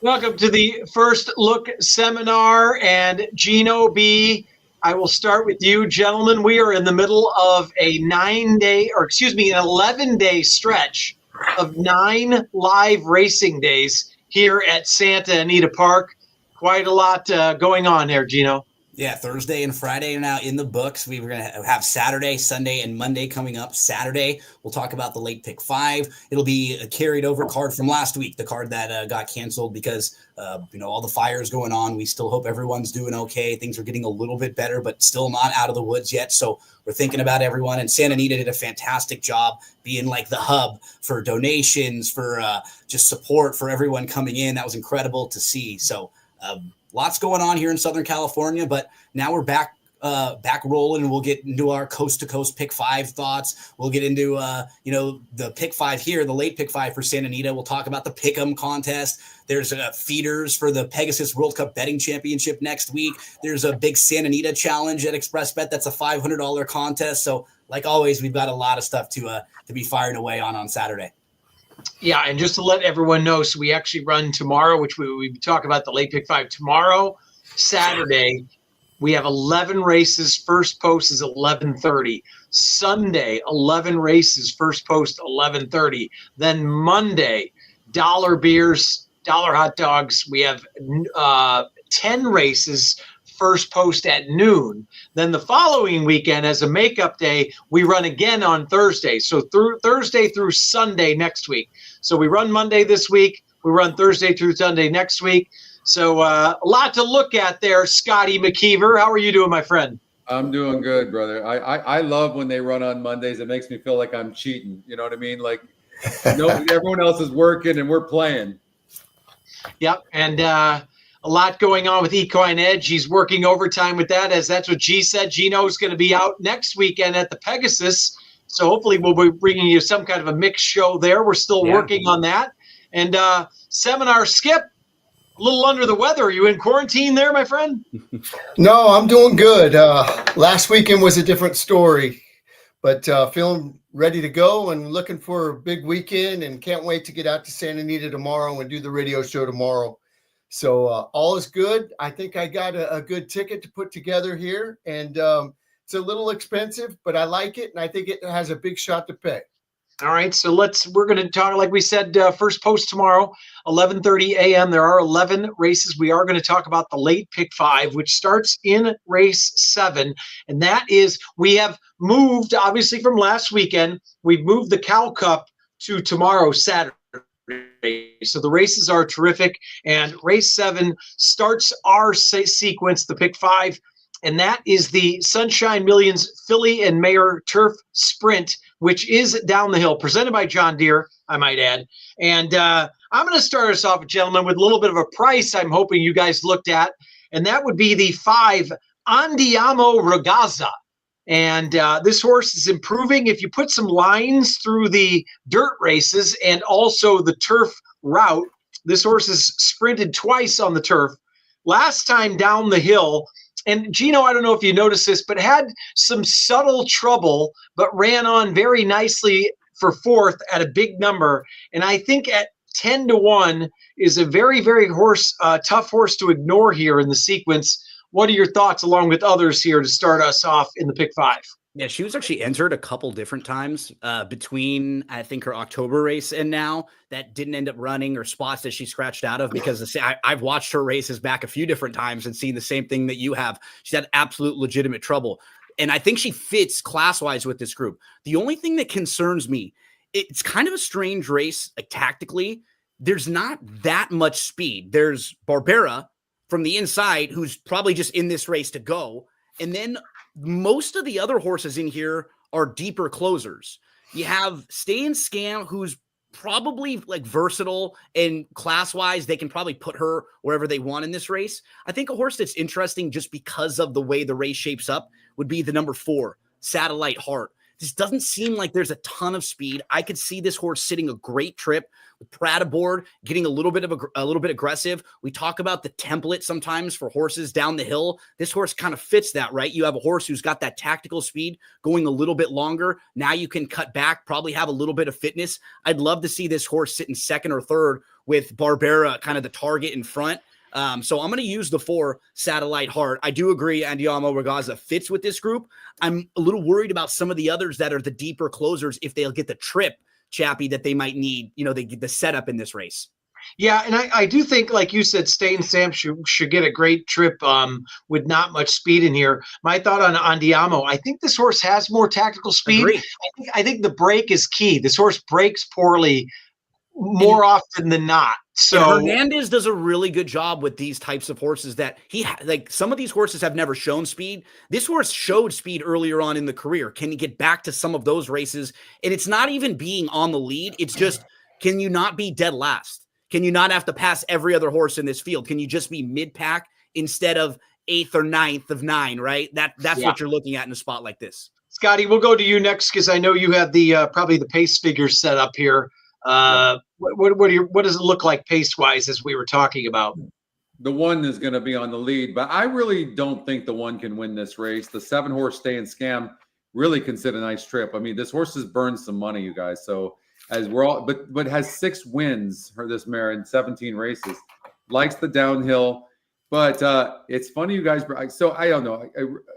Welcome to the First Look Seminar, and Gino B. I will start with you, gentlemen. We are in the middle of an 11-day stretch of 9 live racing days here at Santa Anita Park. Quite a lot going on there, Gino. Yeah, Thursday and Friday are now in the books. We were going to have Saturday, Sunday, and Monday coming up. Saturday, we'll talk about the late pick 5. It'll be a carried over card from last week, the card that got canceled because, all the fires going on. We still hope everyone's doing okay. Things are getting a little bit better, but still not out of the woods yet. So we're thinking about everyone. And Santa Anita did a fantastic job being like the hub for donations, for just support for everyone coming in. That was incredible to see. So, lots going on here in Southern California, but now we're back rolling, and we'll get into our coast to coast pick 5 thoughts. We'll get into the pick 5 here, the late pick 5 for Santa Anita. We'll talk about the pick'em contest. There's feeders for the Pegasus World Cup betting championship next week. There's a big Santa Anita challenge at ExpressBet. That's a $500 contest. So like always, we've got a lot of stuff to be firing away on Saturday. Yeah, and just to let everyone know, so we actually run tomorrow, which we talk about the late pick 5 tomorrow. Saturday, we have 11 races. First post is 11:30. Sunday, 11 races. First post 11:30. Then Monday, dollar beers, dollar hot dogs. We have 10 races. First post at noon. Then the following weekend, as a makeup day, we run again on Thursday. So through Thursday through Sunday next week. So we run Monday this week. We run Thursday through Sunday next week. So a lot to look at there, Scotty McKeever. How are you doing, my friend? I'm doing good, brother. I love when they run on Mondays. It makes me feel like I'm cheating. You know what I mean? Like, everyone else is working and we're playing. Yep, and a lot going on with Equine Edge. He's working overtime with that, as that's what G said. Gino's going to be out next weekend at the Pegasus. So hopefully we'll be bringing you some kind of a mixed show there. We're still working on that. And Seminar Skip, a little under the weather. Are you in quarantine there, my friend? No, I'm doing good. Last weekend was a different story, but feeling ready to go and looking for a big weekend, and can't wait to get out to Santa Anita tomorrow and do the radio show tomorrow. So all is good. I think I got a good ticket to put together here, and it's a little expensive, but I like it, and I think it has a big shot to pay. All right, so we're going to talk, like we said, first post tomorrow, 11:30 a.m. There are 11 races. We are going to talk about the late pick 5, which starts in race 7. And that is, we have moved, obviously, from last weekend. We've moved the Cal Cup to tomorrow, Saturday. So the races are terrific, and race 7 starts our sequence, the pick 5, and that is the Sunshine Millions Filly and Mare Turf Sprint, which is down the hill, presented by John Deere, I might add. And I'm going to start us off, gentlemen, with a little bit of a price I'm hoping you guys looked at, and that would be the 5 Andiamo Ragazza. And this horse is improving. If you put some lines through the dirt races and also the turf route, this horse has sprinted twice on the turf. Last time down the hill, and Gino, I don't know if you noticed this, but had some subtle trouble, but ran on very nicely for 4th at a big number. And I think at 10-1 is a very, very tough horse to ignore here in the sequence. What are your thoughts, along with others here, to start us off in the pick 5? Yeah, she was actually entered a couple different times between, I think, her October race and now, that didn't end up running, or spots that she scratched out of, because I've watched her races back a few different times and seen the same thing that you have. She's had absolute legitimate trouble. And I think she fits class-wise with this group. The only thing that concerns me, it's kind of a strange race, like, tactically. There's not that much speed. There's Barbera from the inside, who's probably just in this race to go. And then most of the other horses in here are deeper closers. You have Stay and Scam, who's probably like versatile, and class-wise, they can probably put her wherever they want in this race. I think a horse that's interesting just because of the way the race shapes up would be the number 4, Satellite Heart. This doesn't seem like there's a ton of speed. I could see this horse sitting a great trip with Pratt aboard, getting a little bit aggressive. We talk about the template sometimes for horses down the hill. This horse kind of fits that, right? You have a horse who's got that tactical speed going a little bit longer. Now you can cut back, probably have a little bit of fitness. I'd love to see this horse sit in 2nd or 3rd with Barbera kind of the target in front. So I'm going to use the 4 Satellite Heart. I do agree Andiamo Ragazza fits with this group. I'm a little worried about some of the others that are the deeper closers if they'll get the trip, Chappie, that they might need, the setup in this race. Yeah, and I do think, like you said, Stay and Sam should get a great trip with not much speed in here. My thought on Andiamo, I think this horse has more tactical speed. I think the break is key. This horse breaks poorly more often than not. So Hernandez does a really good job with these types of horses that some of these horses have never shown speed. This horse showed speed earlier on in the career. Can he get back to some of those races? And it's not even being on the lead. It's just, can you not be dead last? Can you not have to pass every other horse in this field? Can you just be mid-pack instead of 8th or 9th of 9, right? That's what you're looking at in a spot like this. Scotty, we'll go to you next because I know you have the probably the pace figures set up here. What does it look like pace-wise as we were talking about? The 1 is going to be on the lead, but I really don't think the 1 can win this race. The 7-horse Stay and Scam really can sit a nice trip. I mean, this horse has burned some money, you guys. So as we're all, but has 6 wins for this mare in 17 races, likes the downhill. But it's funny, you guys. So I don't know.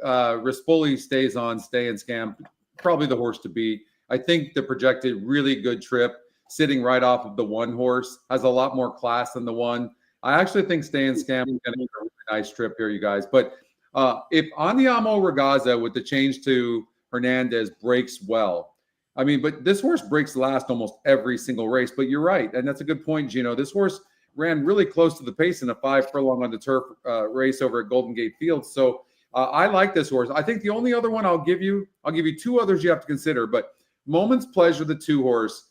Rispoli stays on Stay and Scam, probably the horse to beat. I think the projected really good trip, sitting right off of the 1 horse, has a lot more class than the 1. I actually think Stay and Scam is going to get a really nice trip here, you guys. But if Andiamo Ragazza with the change to Hernandez breaks well, I mean, but this horse breaks last almost every single race. But you're right, and that's a good point, Gino. This horse ran really close to the pace in a 5 furlong on the turf race over at Golden Gate Fields. So I like this horse. I think the only other one I'll give you 2 others you have to consider. But Moment's Pleasure, the 2 horse.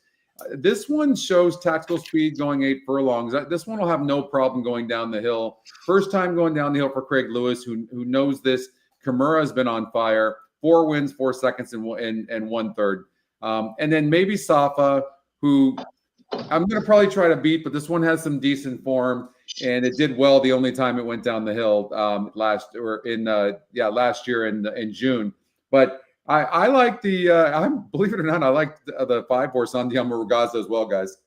This one shows tactical speed going 8 furlongs. This one will have no problem going down the hill. First time going down the hill for Craig Lewis, who knows this. Kimura has been on fire. 4 wins, 4 seconds, and 1/3. And then maybe Safa, who I'm going to probably try to beat, but this one has some decent form, and it did well the only time it went down the hill last year in June. But I like believe it or not, I like the 5-horse Andiamo Ragazza as well, guys.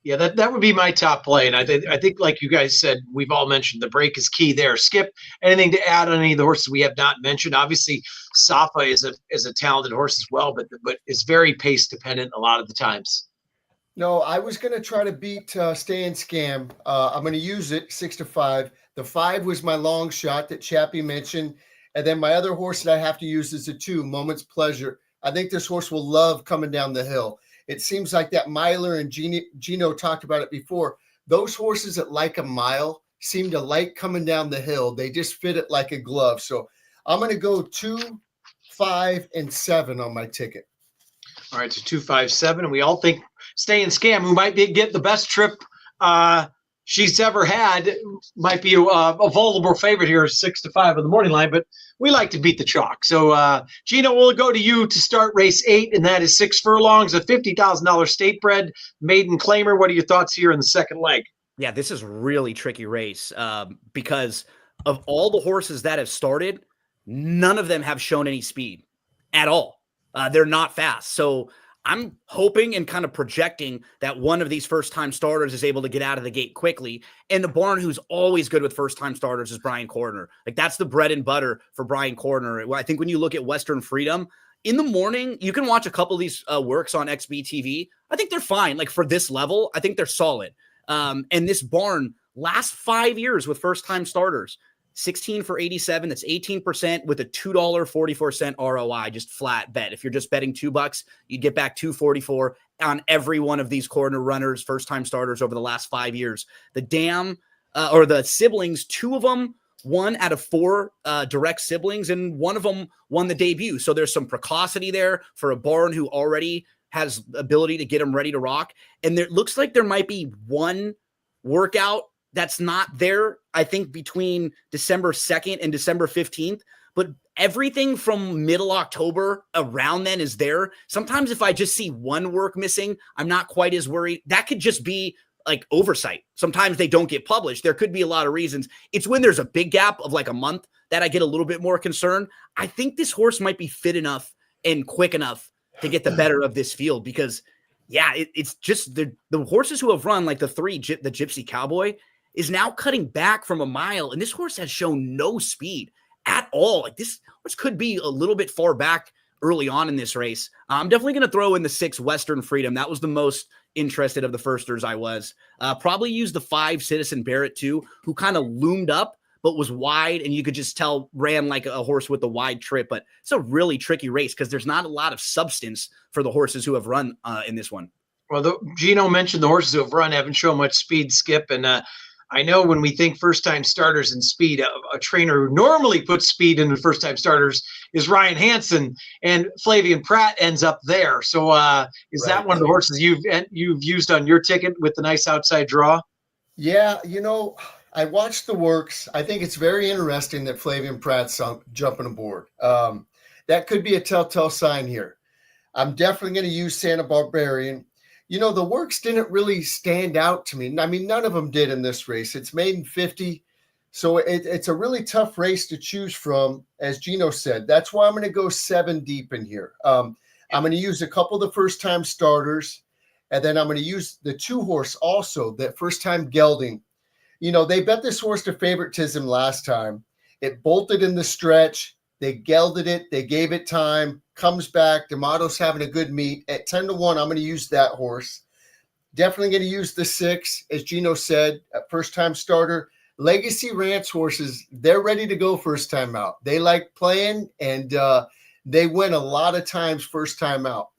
Yeah, that would be my top play, and I think like you guys said, we've all mentioned the break is key there. Skip, anything to add on any of the horses we have not mentioned? Obviously, Safa is a talented horse as well, but is very pace dependent a lot of the times. No, I was going to try to beat Stay and Scam. I'm going to use it 6-5. The 5 was my long shot that Chappie mentioned, and then my other horse that I have to use is a 2, Moment's Pleasure. I think this horse will love coming down the hill. It seems like that miler, and Gino talked about it before. Those horses that like a mile seem to like coming down the hill. They just fit it like a glove. So I'm going to go 2, 5, and 7 on my ticket. All right, so 2, 5, 7, and we all think Stay and Scam, who might get the best trip she's ever had, might be a vulnerable favorite here, 6-5 on the morning line, but we like to beat the chalk. So, Gino, we'll go to you to start race 8, and that is 6 furlongs, a $50,000 state bred maiden claimer. What are your thoughts here in the second leg? Yeah, this is a really tricky race because of all the horses that have started, none of them have shown any speed at all. They're not fast. So I'm hoping and kind of projecting that one of these first-time starters is able to get out of the gate quickly. And the barn who's always good with first-time starters is Brian Cordner. Like, that's the bread and butter for Brian Cordner. I think when you look at Western Freedom, in the morning, you can watch a couple of these works on XBTV. I think they're fine. Like, for this level, I think they're solid. And this barn, last 5 years with first-time starters, 16 for 87. That's 18% with a $2.44 ROI, just flat bet. If you're just betting $2, you'd get back $2.44 on every one of these corner runners, first-time starters over the last 5 years. The the siblings, 2 of them, 1 out of 4 direct siblings, and 1 of them won the debut. So there's some precocity there for a barn who already has ability to get them ready to rock. And it looks like there might be 1 workout that's not there, I think, between December 2nd and December 15th. But everything from middle October around then is there. Sometimes if I just see 1 work missing, I'm not quite as worried. That could just be like oversight. Sometimes they don't get published. There could be a lot of reasons. It's when there's a big gap of like a month that I get a little bit more concerned. I think this horse might be fit enough and quick enough to get the better of this field because Yeah, it's just the horses who have run, like the Gypsy Cowboy is now cutting back from a mile, and this horse has shown no speed at all. Like, this horse could be a little bit far back early on in this race. I'm definitely going to throw in the 6 Western Freedom. That was the most interested of the firsters I was. Probably use the 5 Citizen Barrett too, who kind of loomed up but was wide, and you could just tell ran like a horse with a wide trip. But it's a really tricky race because there's not a lot of substance for the horses who have run in this one. Well, Gino mentioned the horses who have run haven't shown much speed, Skip, and I know when we think first-time starters and speed, a trainer who normally puts speed into first-time starters is Ryan Hansen, and Flavien Prat ends up there. So is that one of the horses you've used on your ticket with the nice outside draw? Yeah, I watched the works. I think it's very interesting that Flavien Prat's jumping aboard. That could be a telltale sign here. I'm definitely going to use Santa Barbarian. The works didn't really stand out to me. I mean, none of them did in this race. It's maiden 50. So it's a really tough race to choose from, as Gino said. That's why I'm going to go 7 deep in here. I'm going to use a couple of the first-time starters, and then I'm going to use the 2 horse also, that first-time gelding. They bet this horse to favoritism last time. It bolted in the stretch. They gelded it. They gave it time. Comes back. D'Amato's having a good meet. At 10-1, I'm going to use that horse. Definitely going to use the 6, as Gino said, a first-time starter. Legacy Ranch horses, they're ready to go first time out. They like playing, and they win a lot of times first time out.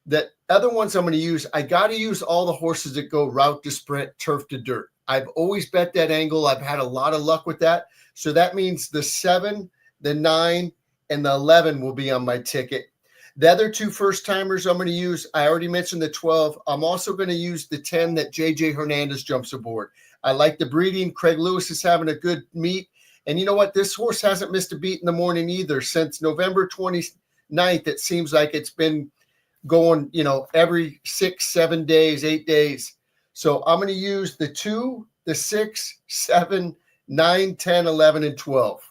The other ones I'm going to use, I got to use all the horses that go route to sprint, turf to dirt. I've always bet that angle. I've had a lot of luck with that. So that means the 7, the 9, and the 11 will be on my ticket. The other 2 first-timers I'm going to use, I already mentioned the 12. I'm also going to use the 10 that J.J. Hernandez jumps aboard. I like the breeding. Craig Lewis is having a good meet. And you know what? This horse hasn't missed a beat in the morning either. Since November 29th, it seems like it's been going, every 6, 7 days, 8 days. So I'm going to use the 2, the 6, 7, 9, 10, 11, and 12.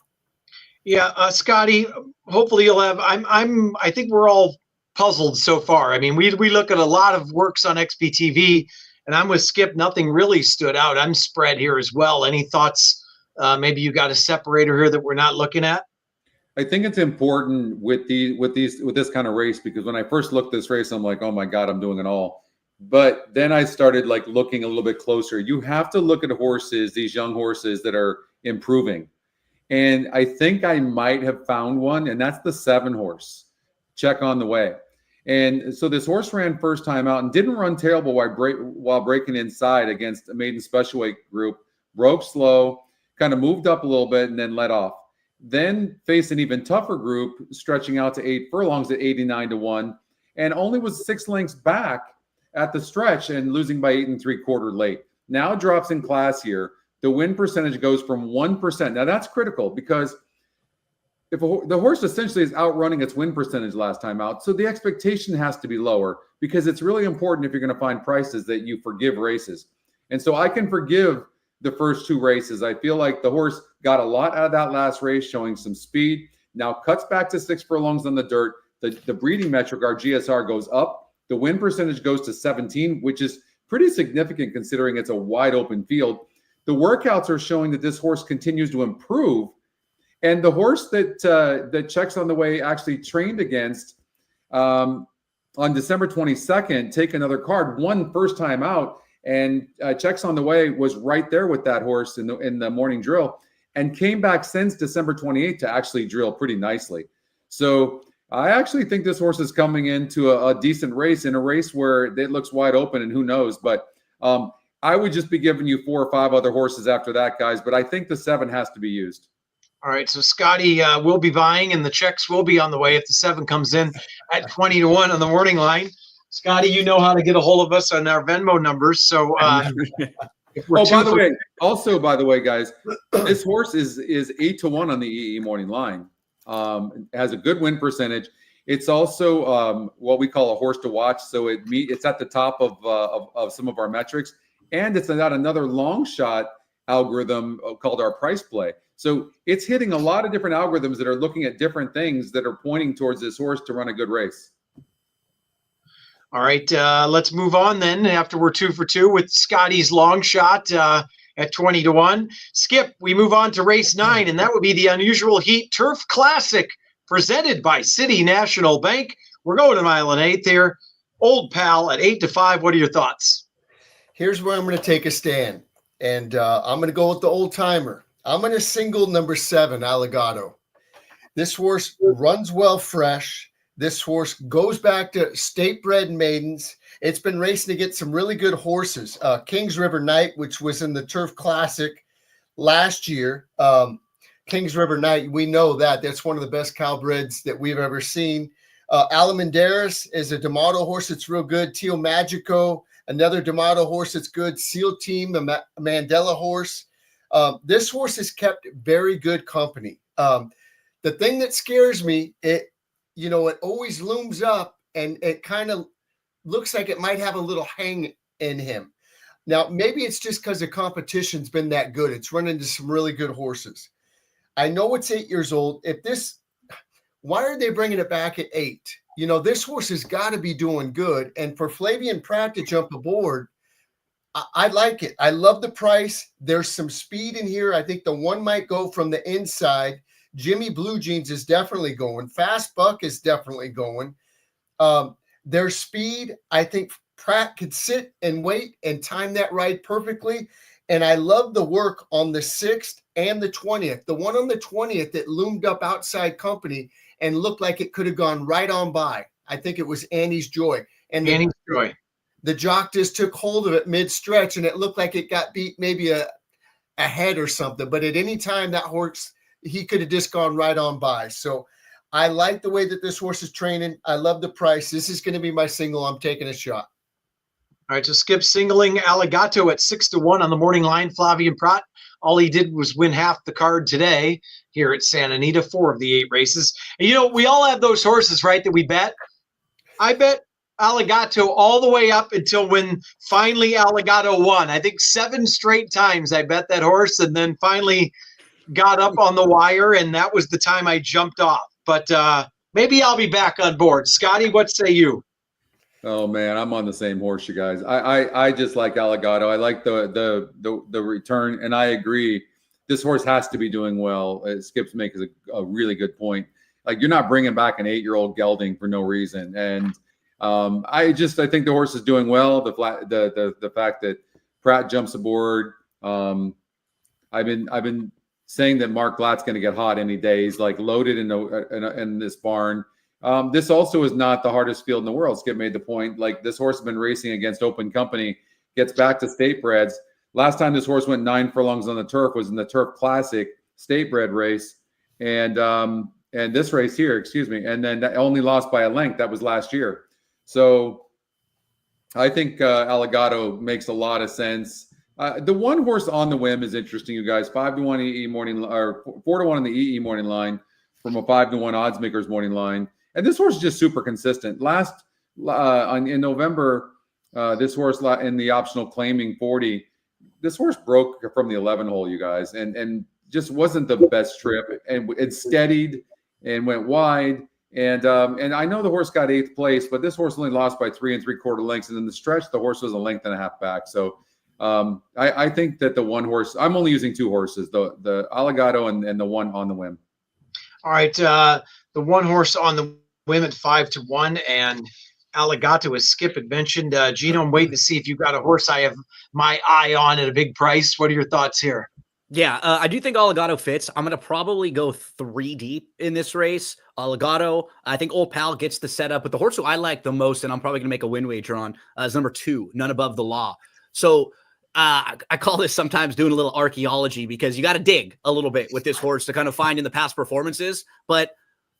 Yeah, Scotty, hopefully you'll have, I think we're all puzzled so far. I mean, we look at a lot of works on XBTV, and I'm with Skip. Nothing really stood out. I'm spread here as well. Any thoughts? Maybe you got a separator here that we're not looking at? I think it's important with this kind of race, because when I first looked at this race, I'm like, oh my God, I'm doing it all. But then I started looking a little bit closer. You have to look at horses, these young horses that are improving. And I think I might have found one, and that's the 7 horse, Check on the Way. And so this horse ran first time out and didn't run terrible while breaking inside against a maiden special weight group, broke slow, kind of moved up a little bit, and then let off. Then faced an even tougher group, stretching out to 8 furlongs at 89-1, and only was 6 lengths back at the stretch and losing by 8 3/4 late. Now drops in class here. The win percentage goes from 1%. Now that's critical, because if the horse essentially is outrunning its win percentage last time out, so the expectation has to be lower, because it's really important if you're going to find prices that you forgive races. And so I can forgive the first 2 races. I feel like the horse got a lot out of that last race, showing some speed. Now cuts back to 6 furlongs on the dirt. The breeding metric, our GSR, goes up. The win percentage goes to 17, which is pretty significant considering it's a wide open field. The workouts are showing that this horse continues to improve. And the horse that Checks on the Way actually trained against on December 22nd, Take Another Card, won first time out. And Checks on the Way was right there with that horse in the morning drill, and came back since December 28th to actually drill pretty nicely. So I actually think this horse is coming into a decent race, in a race where it looks wide open, and who knows. But I would just be giving you 4 or 5 other horses after that, guys. But I think the 7 has to be used. All right, so Scotty will be buying, and the checks will be on the way if the 7 comes in at 20-1 on the morning line. Scotty, you know how to get a hold of us on our Venmo numbers. So, if we're by the way, guys, this horse is 8-1 on the EE morning line. Has a good win percentage. It's also what we call a horse to watch. So it's at the top of some of our metrics, and it's got another long shot algorithm called our price play. So it's hitting a lot of different algorithms that are looking at different things that are pointing towards this horse to run a good race. All right, let's move on then. After we're 2 for 2 with Scotty's long shot at 20-1. Skip, we move on to race 9, and that would be the Unusual Heat Turf Classic presented by City National Bank. We're going to mile and eighth here. Old Pal at 8-5. What are your thoughts? Here's where I'm going to take a stand, and I'm going to go with the old timer. I'm going to single number 7, Alligato. This horse runs well fresh. This horse goes back to state bred maidens. It's been racing against some really good horses. Kings River Knight, which was in the Turf Classic last year. Kings River Knight, we know that. That's one of the best cowbreds that we've ever seen. Alamandaris is a D'Amato horse that's real good. Tio Magico, another D'Amato horse that's good. Seal Team, a Mandela horse. This horse has kept very good company. The thing that scares me, it always looms up and it kind of looks like it might have a little hang in him. Now, maybe it's just because the competition's been that good. It's run into some really good horses. I know it's 8 years old. Why are they bringing it back at 8? This horse has got to be doing good. And for Flavien Prat to jump aboard, I like it. I love the price. There's some speed in here. I think the one might go from the inside. Jimmy Blue Jeans is definitely going. Fast Buck is definitely going. Their speed, I think Pratt could sit and wait and time that ride perfectly. And I love the work on the 6th and the 20th. The one on the 20th that loomed up outside company and looked like it could have gone right on by. I think it was Annie's Joy. And Annie's Joy. The jock just took hold of it mid-stretch, and it looked like it got beat maybe a head or something. But at any time, that horse, he could have just gone right on by. So I like the way that this horse is training. I love the price. This is going to be my single. I'm taking a shot. All right, so Skip singling Alligato at 6-1 on the morning line. Flavien Prat, all he did was win half the card today here at Santa Anita, 4 of the 8 races. And we all have those horses, right, that we bet. I bet Alligato all the way up until when finally Alligato won. I think 7 straight times I bet that horse, and then finally got up on the wire, and that was the time I jumped off. But maybe I'll be back on board. Scotty, what say you? Oh man, I'm on the same horse, you guys. I just like Alligato. I like the return, and I agree. This horse has to be doing well. Skip's makes a really good point. Like, you're not bringing back an 8-year-old gelding for no reason. And I think the horse is doing well. The fact that Pratt jumps aboard. I've been saying that Mark Blatt's going to get hot any day. He's like loaded in this barn. This also is not the hardest field in the world. Skip made the point. Like, this horse has been racing against open company, gets back to state breds. Last time this horse went 9 furlongs on the turf was in the Turf Classic state bred race. And this race here, and then that only lost by a length. That was last year. So I think Alligato makes a lot of sense. The one horse on the whim is interesting, you guys. 5-1 EE morning, or 4-1 on the EE morning line from a 5-1 odds makers morning line. And this horse is just super consistent. In November, this horse in the optional claiming 40, this horse broke from the 11 hole, you guys, and just wasn't the best trip. And it steadied and went wide. And I know the horse got 8th place, but this horse only lost by 3 3/4 lengths. And in the stretch, the horse was a length and a half back. So I think that the one horse, I'm only using 2 horses, the Alligato and the one on the whim. All right, the one horse on the whim at 5-1, and Alligato, as Skip had mentioned. Gino, I'm waiting to see if you've got a horse I have my eye on at a big price. What are your thoughts here? Yeah, I do think Alligato fits. I'm going to probably go 3 deep in this race. Alligato, I think Old Pal gets the setup, but the horse who I like the most, and I'm probably going to make a win wager on, is number 2, None Above the Law. So I call this sometimes doing a little archaeology, because you got to dig a little bit with this horse to kind of find in the past performances. But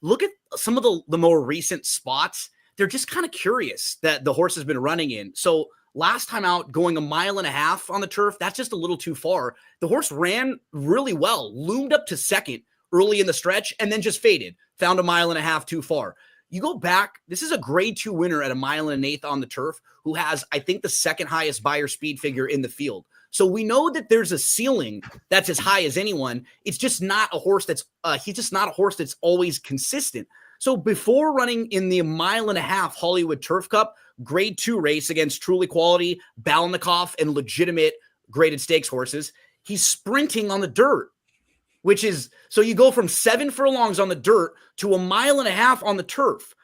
look at some of the more recent spots. They're just kind of curious that the horse has been running in. So last time out, going 1.5 miles on the turf, that's just a little too far. The horse ran really well, loomed up to second early in the stretch, and then just faded, found 1.5 miles too far. You go back, this is a grade 2 winner at 1 1/8 miles on the turf, who has, I think, the 2nd highest buyer speed figure in the field. So we know that there's a ceiling that's as high as anyone. It's just not a horse he's just not a horse that's always consistent. So before running in the 1.5 mile Hollywood Turf Cup, grade 2 race against truly quality Balnikov and legitimate graded stakes horses. He's sprinting on the dirt, which is, so you go from 7 furlongs on the dirt to 1.5 miles on the turf.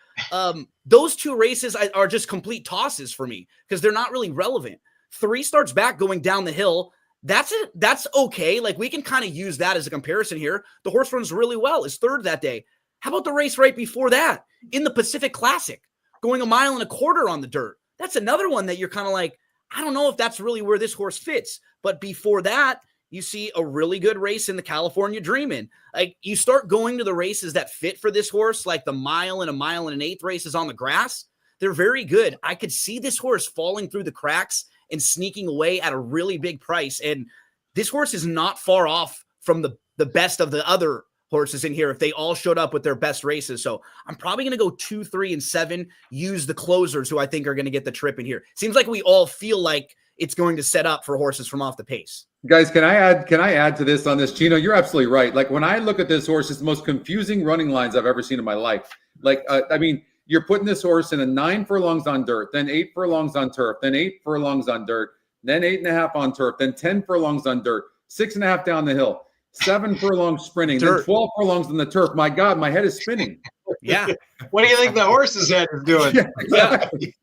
Those 2 races are just complete tosses for me because they're not really relevant. 3 starts back going down the hill. That's it. That's okay. Like, we can kind of use that as a comparison here. The horse runs really well. Is 3rd that day. How about the race right before that in the Pacific Classic, going 1.25 miles on the dirt? That's another one that you're kind of like, I don't know if that's really where this horse fits. But before that, you see a really good race in the California Dreamin'. Like, you start going to the races that fit for this horse, like the 1 mile and 1 1/8 mile races on the grass. They're very good. I could see this horse falling through the cracks and sneaking away at a really big price. And this horse is not far off from the best of the other horses in here if they all showed up with their best races. So I'm probably going to go 2, 3, and 7, use the closers who I think are going to get the trip in here. Seems like we all feel like it's going to set up for horses from off the pace. Guys, can I add to this on this? Gino, you're absolutely right. Like, when I look at this horse, it's the most confusing running lines I've ever seen in my life. Like, I mean, you're putting this horse in a 9 furlongs on dirt, then 8 furlongs on turf, then 8 furlongs on dirt, then 8.5 on turf, then 10 furlongs on dirt, 6.5 down the hill, 7 furlongs sprinting, then 12 furlongs on the turf. My God, my head is spinning. Yeah. What do you think the horse's head is doing? Yeah, exactly.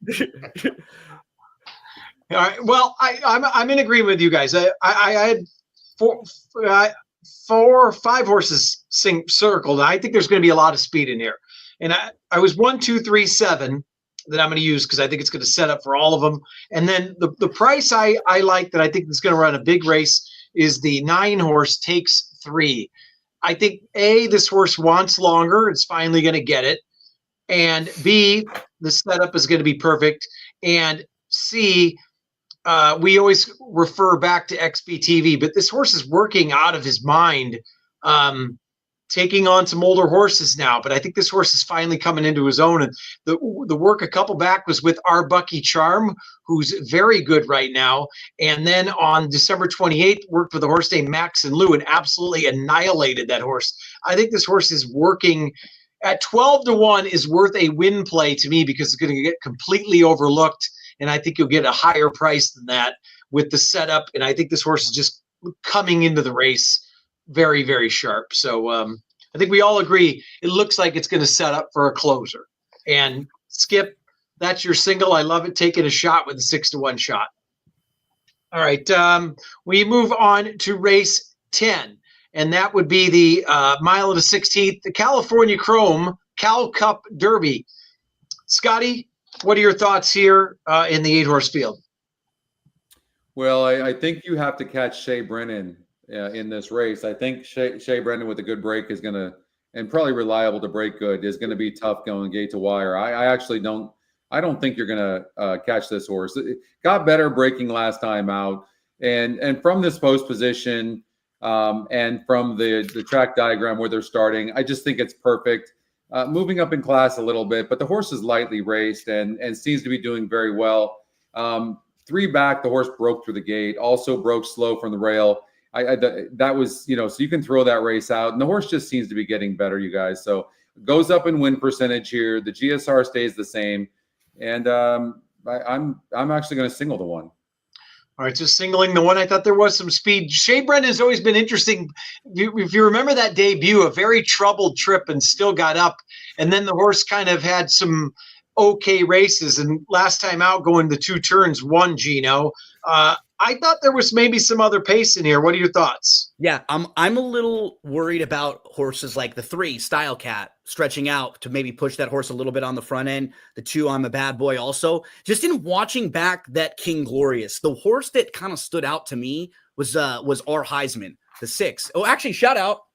All right. Well, I'm in agreement with you guys. I had 4 or 5 horses circled. I think there's going to be a lot of speed in here. And I was 1, 2, 3, 7 that I'm going to use because I think it's going to set up for all of them. And then the price I like that I think is going to run a big race is the 9 horse Takes 3. I think this horse wants longer. It's finally going to get it. And B, the setup is going to be perfect. And C, we always refer back to XBTV, but this horse is working out of his mind, taking on some older horses now. But I think this horse is finally coming into his own. And the work a couple back was with our Bucky Charm, who's very good right now. And then on December 28th, worked with a horse named Max and Lou and absolutely annihilated that horse. I think this horse is working at 12-1 is worth a win play to me because it's going to get completely overlooked. And I think you'll get a higher price than that with the setup. And I think this horse is just coming into the race very, very sharp. So I think we all agree it looks like it's going to set up for a closer. And Skip, that's your single. I love it. Taking a shot with a 6-1 shot. All right. We move on to race 10. And that would be the 1 mile and 1/16, the California Chrome Cal Cup Derby. Scotty, what are your thoughts here in the 8-horse field? Well, I think you have to catch Shea Brennan in this race. I think Shea Brennan with a good break is going to, and probably reliable to break good, is going to be tough going gate to wire. I actually don't think you're going to catch this horse. It got better breaking last time out. And from this post position and from the track diagram where they're starting, I just think it's perfect. Moving up in class a little bit, but the horse is lightly raced and seems to be doing very well. 3 back, the horse broke through the gate, also broke slow from the rail. That was, so you can throw that race out, and the horse just seems to be getting better, you guys. So goes up in win percentage here. The GSR stays the same, and I'm actually going to single the 1. All right, just singling the 1. I thought there was some speed. Shea Brennan has always been interesting. If you remember that debut, a very troubled trip and still got up. And then the horse kind of had some okay races. And last time out going the 2 turns, won, Gino. I thought there was maybe some other pace in here. What are your thoughts? Yeah, I'm a little worried about horses like the 3, Style Cat, stretching out to maybe push that horse a little bit on the front end. The 2, I'm a Bad Boy also. Just in watching back that King Glorious, the horse that kind of stood out to me was R. Heisman, the 6. Oh, actually, shout out.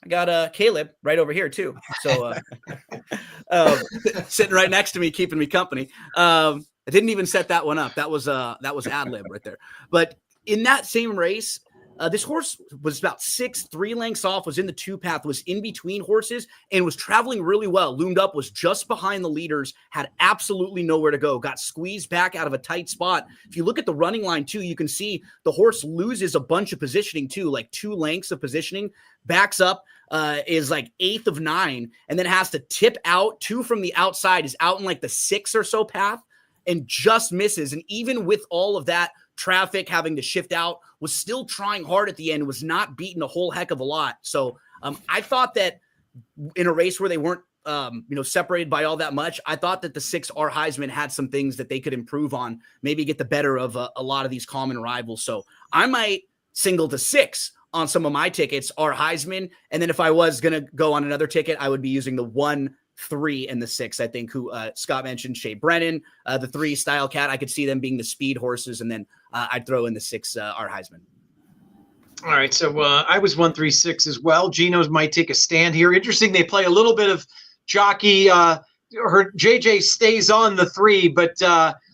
I got Caleb right over here too. So sitting right next to me, keeping me company. I didn't even set that one up. That was ad lib right there. But in that same race, this horse was about 3 lengths off, was in the 2 path, was in between horses, and was traveling really well. Loomed up, was just behind the leaders, had absolutely nowhere to go, got squeezed back out of a tight spot. If you look at the running line too, you can see the horse loses a bunch of positioning too, like 2 lengths of positioning, backs up. is like 8th of 9 and then has to tip out. 2 from the outside is out in like the 6 or so path and just misses. And even with all of that traffic having to shift out, was still trying hard at the end, was not beaten a whole heck of a lot. So I thought that in a race where they weren't separated by all that much, I thought that the 6 R Heisman had some things that they could improve on, maybe get the better of a lot of these common rivals. So I might single to 6 on some of my tickets, R Heisman. And then if I was going to go on another ticket, I would be using the 1, 3, and the 6. I think who Scott mentioned, Shea Brennan, the 3 Style Cat. I could see them being the speed horses. And then I'd throw in the 6 R Heisman. All right. So I was 1, 3, 6 as well. Geno's might take a stand here. Interesting. They play a little bit of jockey. Her JJ stays on the 3, but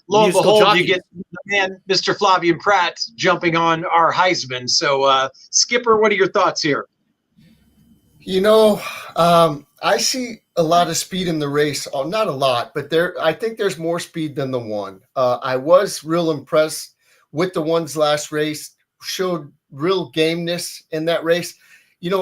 lo and behold, jockey. You get the man, Mr. Flavien Prat, jumping on our Heisman. So, Skipper, what are your thoughts here? I see a lot of speed in the race. Oh, not a lot, but I think there's more speed than the 1. I was real impressed with the 1's last race. Showed real gameness in that race.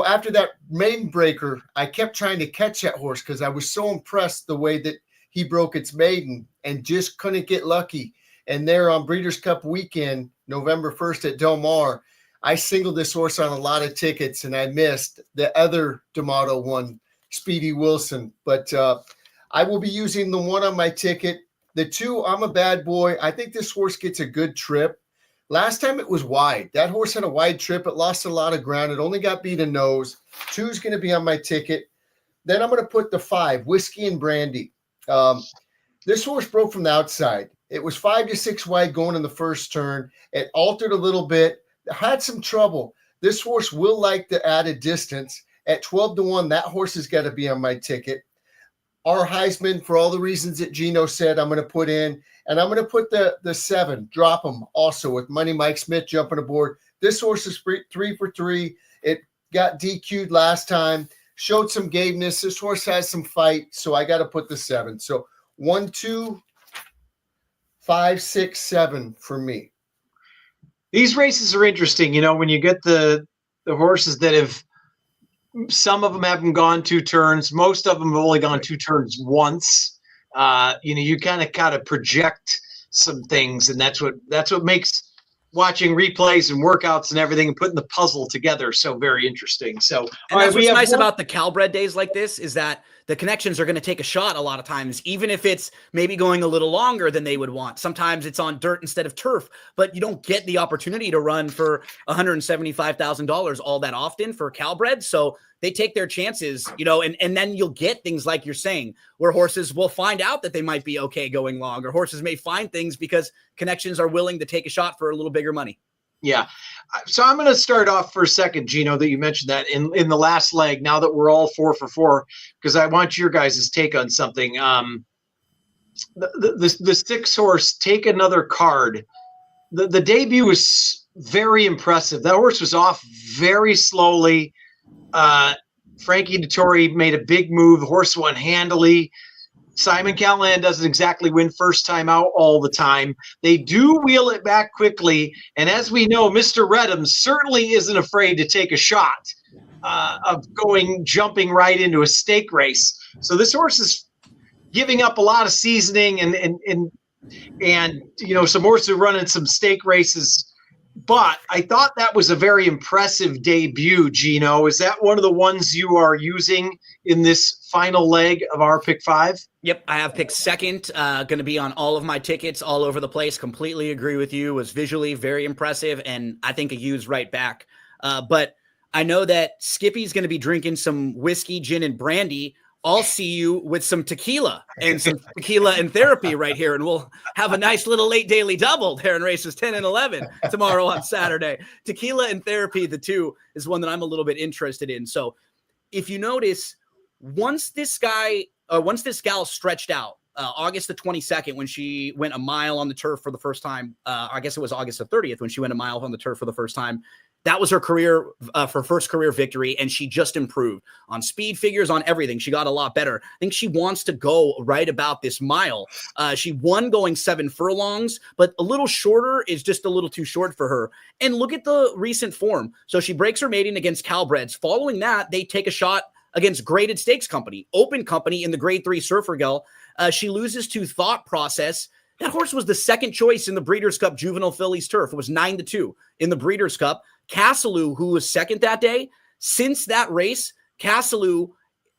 After that maiden breaker, I kept trying to catch that horse because I was so impressed the way that he broke its maiden and just couldn't get lucky. And there on Breeders' Cup weekend, November 1st at Del Mar, I singled this horse on a lot of tickets and I missed the other D'Amato one, Speedy Wilson. But I will be using the 1 on my ticket. The 2, I'm a Bad Boy. I think this horse gets a good trip. Last time it was wide. That horse had a wide trip. It lost a lot of ground. It only got beat in nose. 2 is going to be on my ticket. Then I'm going to put the 5, Whiskey and Brandy. This horse broke from the outside. It was 5 to 6 wide going in the first turn. It altered a little bit. Had some trouble. This horse will like the added distance. At 12 to 1, that horse has got to be on my ticket. R Heisman, for all the reasons that Geno said, I'm going to put in. And I'm going to put the 7, drop him also with Money Mike Smith jumping aboard. This horse is 3 for 3. It got DQ'd last time, showed some gameness. This horse has some fight, so I got to put the 7. So 1, 2, 5, 6, 7 for me. These races are interesting. When you get the horses that have, some of them haven't gone 2 turns. Most of them have only gone 2 turns once. You kind of project some things, and that's what makes watching replays and workouts and everything and putting the puzzle together so very interesting. So, and that's what's nice about the Calbred days like this is that the connections are going to take a shot a lot of times, even if it's maybe going a little longer than they would want. Sometimes it's on dirt instead of turf, but you don't get the opportunity to run for $175,000 all that often for Calbred. So they take their chances, and then you'll get things like you're saying, where horses will find out that they might be okay going long, or horses may find things because connections are willing to take a shot for a little bigger money. Yeah. So I'm going to start off for a second, Geno, that you mentioned that in the last leg, now that we're all 4 for 4, because I want your guys' take on something. The 6 horse, Take Another Card. The debut was very impressive. That horse was off very slowly. Frankie Dettori made a big move. The horse won handily. Simon Callahan doesn't exactly win first time out all the time. They do wheel it back quickly. And as we know, Mr. Redham certainly isn't afraid to take a shot of jumping right into a stake race. So this horse is giving up a lot of seasoning and some horses are running some stake races. But I thought that was a very impressive debut, Geno. Is that one of the ones you are using in this final leg of our pick 5? Yep, I have picked second. Going to be on all of my tickets, all over the place. Completely agree with you. Was visually very impressive, and I think a use right back. But I know that Skippy's going to be drinking some whiskey, gin, and brandy. I'll see you with some tequila and therapy right here. And we'll have a nice little late daily double there in races 10 and 11 tomorrow on Saturday. Tequila and therapy, the 2, is one that I'm a little bit interested in. So if you notice, once this gal stretched out, August the 22nd, when she went a mile on the turf for the first time, I guess it was August the 30th when she went a mile on the turf for the first time, That was her career, her first career victory, and she just improved on speed figures, on everything. She got a lot better. I think she wants to go right about this mile. She won going 7 furlongs, but a little shorter is just a little too short for her. And look at the recent form. So she breaks her maiden against Calbreds. Following that, they take a shot against Graded Stakes Company, Open Company in the Grade 3 Surfergel. She loses to Thought Process. That horse was the second choice in the Breeders' Cup Juvenile Fillies Turf. It was 9-2 in the Breeders' Cup. Castelou, who was second that day, since that race, Castelou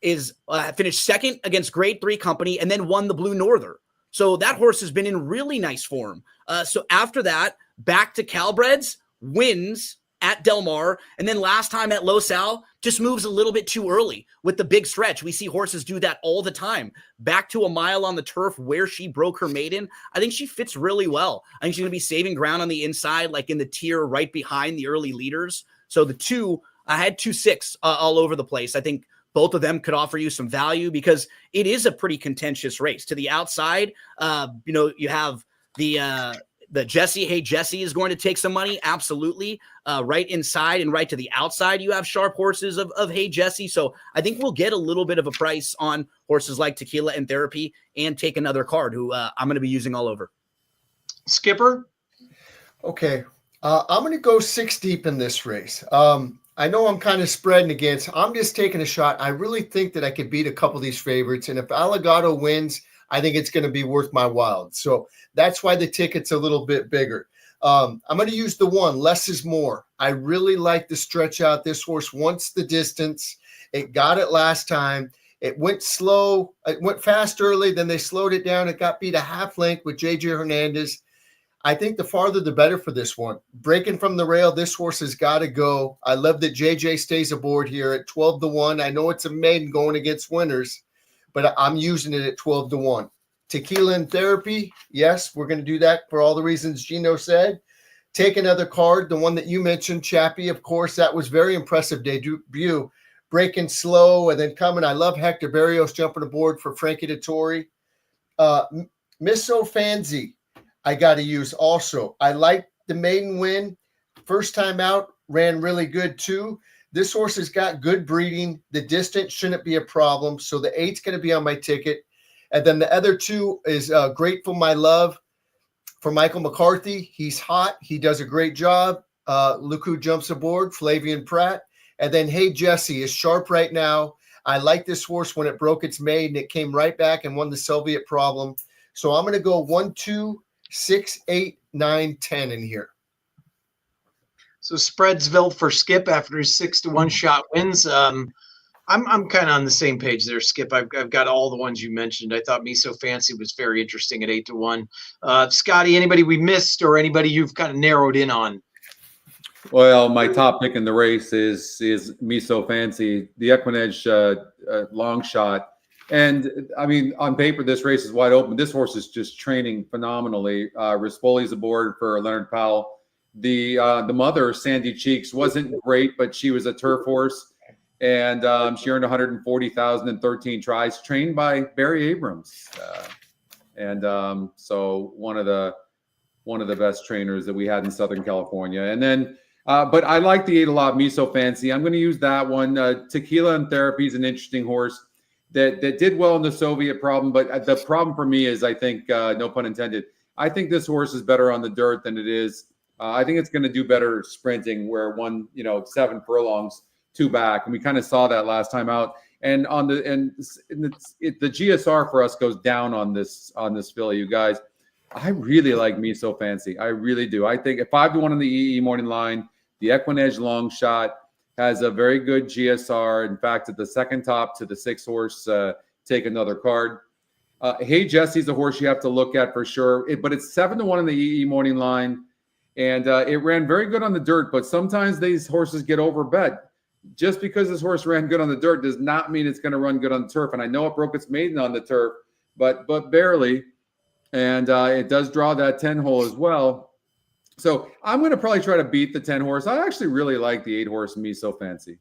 is finished second against Grade 3 Company and then won the Blue Norther. So that horse has been in really nice form. So after that, back to Calbreds, wins at Del Mar, and then last time at Los Al, just moves a little bit too early with the big stretch. We see horses do that all the time. Back to a mile on the turf where she broke her maiden. I think she fits really well. I think she's going to be saving ground on the inside, like in the tier right behind the early leaders. So the two, I had 2-6 all over the place. I think both of them could offer you some value because it is a pretty contentious race. To the outside, you have the Jesse. Hey, Jesse is going to take some money. Absolutely. Right inside and right to the outside, you have sharp horses of Hey, Jesse. So I think we'll get a little bit of a price on horses like Tequila and Therapy and Take Another Card, who I'm going to be using all over. Skipper? Okay. I'm going to go 6 deep in this race. I know I'm kind of spreading against. I'm just taking a shot. I really think that I could beat a couple of these favorites. And if Alligato wins, I think it's going to be worth my while. So that's why the ticket's a little bit bigger. I'm going to use the 1, less is more. I really like to stretch out. This horse wants the distance. It got it last time. It went slow. It went fast early. Then they slowed it down. It got beat a half length with JJ Hernandez. I think the farther the better for this one. Breaking from the rail, this horse has got to go. I love that JJ stays aboard here at 12-1. I know it's a maiden going against winners, but I'm using it at 12-1. Tequila and Therapy, yes, we're going to do that for all the reasons Gino said. Take Another Card, the one that you mentioned, Chappie, of course, that was very impressive debut. Breaking slow and then coming. I love Hector Barrios jumping aboard for Frankie Dettori. Miss O'Fancy, I got to use also. I like the maiden win. First time out, ran really good too. This horse has got good breeding. The distance shouldn't be a problem. So the 8's going to be on my ticket. And then the other 2 is Grateful My Love for Michael McCarthy. He's hot. He does a great job. Look who jumps aboard, Flavian Pratt. And then Hey, Jesse is sharp right now. I like this horse when it broke its maiden. It came right back and won the Soviet Problem. So I'm going to go 1, 2, 6, 8, 9, 10 in here. So Spreadsville for Skip after his 6-1 shot wins. I'm kind of on the same page there, Skip. I've got all the ones you mentioned. I thought Me So Fancy was very interesting at 8-1. Scotty, anybody we missed or anybody you've kind of narrowed in on? Well, my top pick in the race is Me So Fancy, the Equinedge long shot. And I mean, on paper, this race is wide open. This horse is just training phenomenally. Rispoli's aboard for Leonard Powell. The mother, Sandy Cheeks, wasn't great, but she was a turf horse. And she earned $140,000 in 13 tries, trained by Barry Abrams, so one of the best trainers that we had in Southern California. And then, but I like the 8 a lot. Me So Fancy. I'm going to use that one. Tequila and Therapy is an interesting horse that did well in the Soviet Problem, but the problem for me is I think, no pun intended, I think this horse is better on the dirt than it is. I think it's going to do better sprinting, where 7 furlongs. 2 back, and we kind of saw that last time out. And the GSR for us goes down on this filly, you guys. I really like Me So Fancy. I really do. I think at 5-1 on the EE morning line, the Equinedge long shot has a very good GSR. In fact, at the second top to the 6 horse, Take Another Card. Hey, Jesse's a horse you have to look at for sure. But it's 7-1 on the EE morning line, and it ran very good on the dirt. But sometimes these horses get overbet. Just because this horse ran good on the dirt does not mean it's going to run good on the turf. And I know it broke its maiden on the turf, but barely. And it does draw that 10 hole as well. So I'm going to probably try to beat the 10 horse. I actually really like the 8 horse Me So Fancy.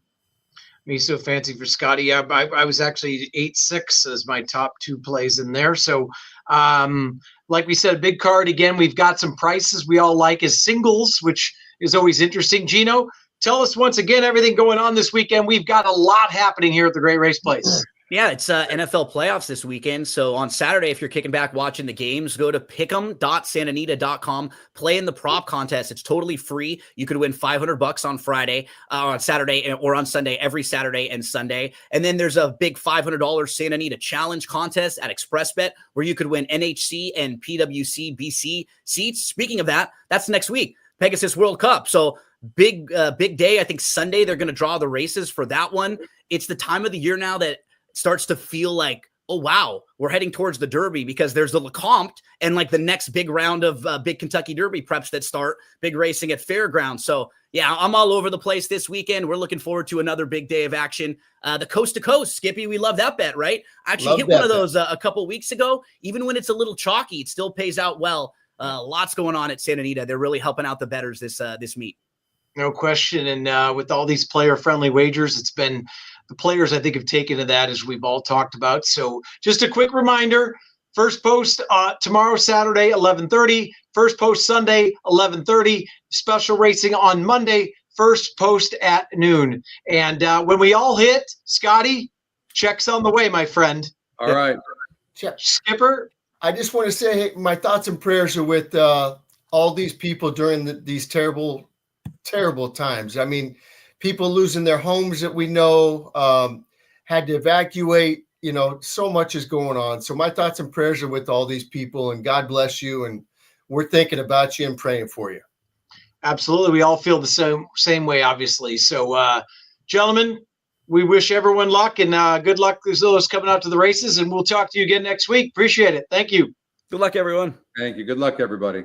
Me So Fancy for Scotty. Yeah, I was actually 8-6 as my top 2 plays in there. So like we said, a big card. Again, we've got some prices we all like as singles, which is always interesting. Gino, tell us once again everything going on this weekend. We've got a lot happening here at the Great Race Place. Yeah, it's NFL playoffs this weekend. So on Saturday, if you're kicking back watching the games, go to pick'em.santanita.com, play in the prop contest. It's totally free. You could win $500 on Friday, on Saturday, or on Sunday, every Saturday and Sunday. And then there's a big $500 Santa Anita Challenge contest at ExpressBet where you could win NHC and PWC BC seats. Speaking of that, that's next week, Pegasus World Cup. So big day. I think Sunday they're going to draw the races for that one. It's the time of the year now that starts to feel like, oh, wow, we're heading towards the Derby because there's the Lecomte and like the next big round of big Kentucky Derby preps that start, big racing at Fairgrounds. So yeah, I'm all over the place this weekend. We're looking forward to another big day of action. The coast to coast, Skippy, we love that bet, right? I actually hit one of those a couple weeks ago. Even when it's a little chalky, it still pays out well. Lots going on at Santa Anita. They're really helping out the bettors this meet. No question. And with all these player-friendly wagers, it's been the players, I think, have taken to that, as we've all talked about. So just a quick reminder, first post tomorrow, Saturday, 11:30. First post Sunday, 11:30. Special racing on Monday, first post at noon. And when we all hit, Scotty, checks on the way, my friend. All right. Skipper? I just want to say, hey, my thoughts and prayers are with all these people during these terrible times. I mean, people losing their homes that we know, had to evacuate, so much is going on. So my thoughts and prayers are with all these people, and God bless you. And we're thinking about you and praying for you. Absolutely. We all feel the same way, obviously. So, gentlemen, we wish everyone luck, and good luck to those coming out to the races, and we'll talk to you again next week. Appreciate it. Thank you. Good luck, everyone. Thank you. Good luck, everybody.